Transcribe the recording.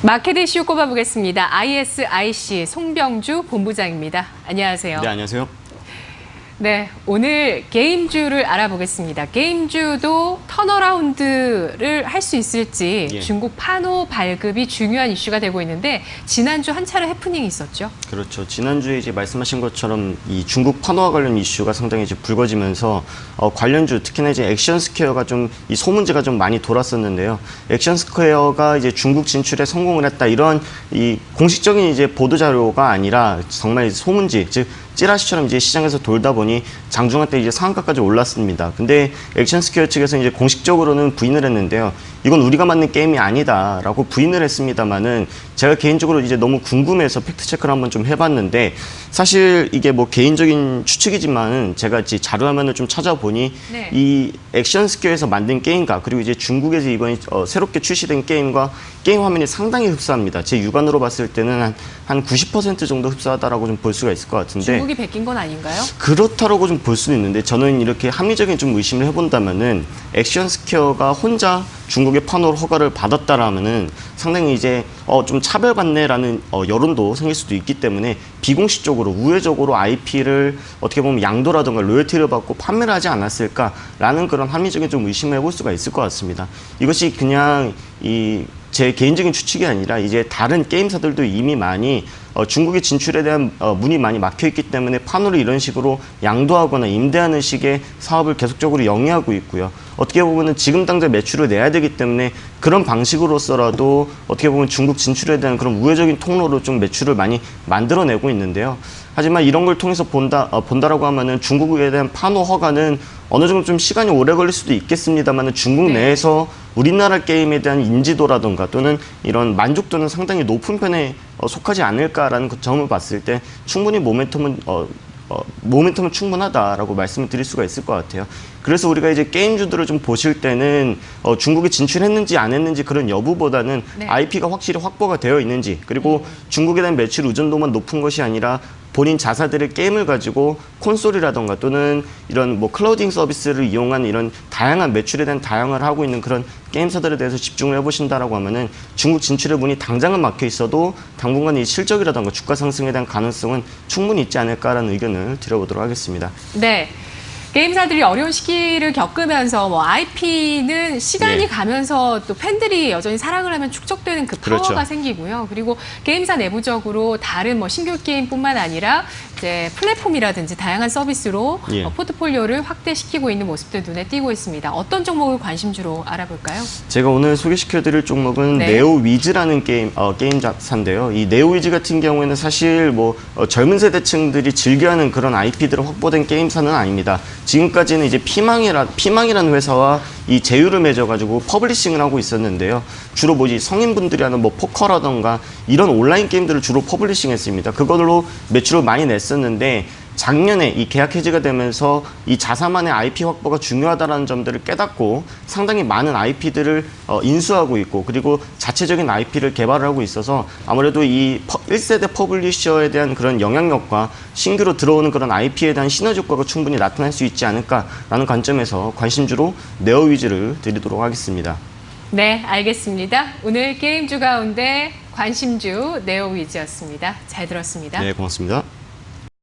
마켓 이슈 꼽아보겠습니다. ISIC 송병주 본부장입니다. 안녕하세요. 네, 안녕하세요. 네, 오늘 게임주를 알아보겠습니다. 게임주도 턴어라운드를 할 수 있을지 중국 판호 발급이 중요한 이슈가 되고 있는데 지난주 한 차례 해프닝이 있었죠. 그렇죠. 지난주에 이제 말씀하신 것처럼 이 중국 판호와 관련 이슈가 상당히 이제 불거지면서 관련주 특히나 이제 액션스퀘어가 좀 이 소문지가 좀 많이 돌았었는데요. 액션스퀘어가 이제 중국 진출에 성공을 했다 이런 이 공식적인 이제 보도 자료가 아니라 정말 소문지 즉 찌라시처럼 이제 시장에서 돌다 보니 장중한 때 이제 상한가까지 올랐습니다. 근데 액션스퀘어 측에서 이제 공식적으로는 부인을 했는데요. 이건 우리가 만든 게임이 아니다라고 부인을 했습니다만은 제가 개인적으로 이제 너무 궁금해서 팩트 체크를 한번 좀 해봤는데 사실 이게 뭐 개인적인 추측이지만 제가 이제 자료화면을 좀 찾아보니 이 액션스퀘어에서 만든 게임과 그리고 이제 중국에서 이번에 새롭게 출시된 게임과 게임 화면이 상당히 흡사합니다. 제 육안으로 봤을 때는 한 90% 정도 흡사하다라고 좀 볼 수가 있을 것 같은데 중국이 베낀 건 아닌가요? 그렇다라고 좀 볼 수는 있는데 저는 이렇게 합리적인 좀 의심을 해본다면은 액션스퀘어가 혼자 중국의 판호로 허가를 받았다라면은 상당히 이제 좀 차별받네라는 여론도 생길 수도 있기 때문에 비공식적으로 우회적으로 IP를 어떻게 보면 양도라든가 로열티를 받고 판매를 하지 않았을까라는 그런 합리적인 좀 의심을 해볼 수가 있을 것 같습니다. 이것이 그냥 제 개인적인 추측이 아니라 이제 다른 게임사들도 이미 많이 중국의 진출에 대한 문이 많이 막혀 있기 때문에 판호를 이런 식으로 양도하거나 임대하는 식의 사업을 계속적으로 영위하고 있고요. 어떻게 보면은 지금 당장 매출을 내야 되기 때문에 그런 방식으로서라도 어떻게 보면 중국 진출에 대한 그런 우회적인 통로로 좀 매출을 많이 만들어내고 있는데요. 하지만 이런 걸 통해서 본다라고 하면은 중국에 대한 판호 허가는 어느 정도 좀 시간이 오래 걸릴 수도 있겠습니다만은 중국 내에서 우리나라 게임에 대한 인지도라든가 또는 이런 만족도는 상당히 높은 편에 속하지 않을까라는 그 점을 봤을 때 충분히 모멘텀은 충분하다라고 말씀을 드릴 수가 있을 것 같아요. 그래서 우리가 이제 게임주들을 좀 보실 때는 중국에 진출했는지 안 했는지 그런 여부보다는 IP가 확실히 확보가 되어 있는지 그리고 중국에 대한 매출 의존도만 높은 것이 아니라 본인 자사들의 게임을 가지고 콘솔이라던가 또는 이런 뭐 클라우딩 서비스를 이용한 이런 다양한 매출에 대한 다양화를 하고 있는 그런 게임사들에 대해서 집중을 해보신다라고 하면은 중국 진출의 문이 당장은 막혀 있어도 당분간 이 실적이라던가 주가 상승에 대한 가능성은 충분히 있지 않을까라는 의견을 드려보도록 하겠습니다. 네. 게임사들이 어려운 시기를 겪으면서 뭐 IP는 시간이 가면서 또 팬들이 여전히 사랑을 하면 축적되는 그 파워가 생기고요. 그리고 게임사 내부적으로 다른 뭐 신규 게임뿐만 아니라 이제 플랫폼이라든지 다양한 서비스로 포트폴리오를 확대시키고 있는 모습들 눈에 띄고 있습니다. 어떤 종목을 관심주로 알아볼까요? 제가 오늘 소개시켜드릴 종목은 네오위즈라는 게임사인데요. 이 네오위즈 같은 경우에는 사실 뭐 젊은 세대층들이 즐겨하는 그런 IP들을 확보된 게임사는 아닙니다. 지금까지는 이제 피망이라는 회사와 이 제휴를 맺어가지고 퍼블리싱을 하고 있었는데요. 주로 뭐지 성인분들이 하는 뭐 포커라던가 이런 온라인 게임들을 주로 퍼블리싱했습니다. 그걸로 매출을 많이 냈었는데 작년에 이 계약 해지가 되면서 이 자사만의 IP 확보가 중요하다는 점들을 깨닫고 상당히 많은 IP들을 인수하고 있고 그리고 자체적인 IP를 개발을 하고 있어서 아무래도 이 1세대 퍼블리셔에 대한 그런 영향력과 신규로 들어오는 그런 IP에 대한 시너지 효과가 충분히 나타날 수 있지 않을까라는 관점에서 관심주로 네오위즈를 드리도록 하겠습니다. 네, 알겠습니다. 오늘 게임주 가운데 관심주 네오위즈였습니다. 잘 들었습니다. 네, 고맙습니다.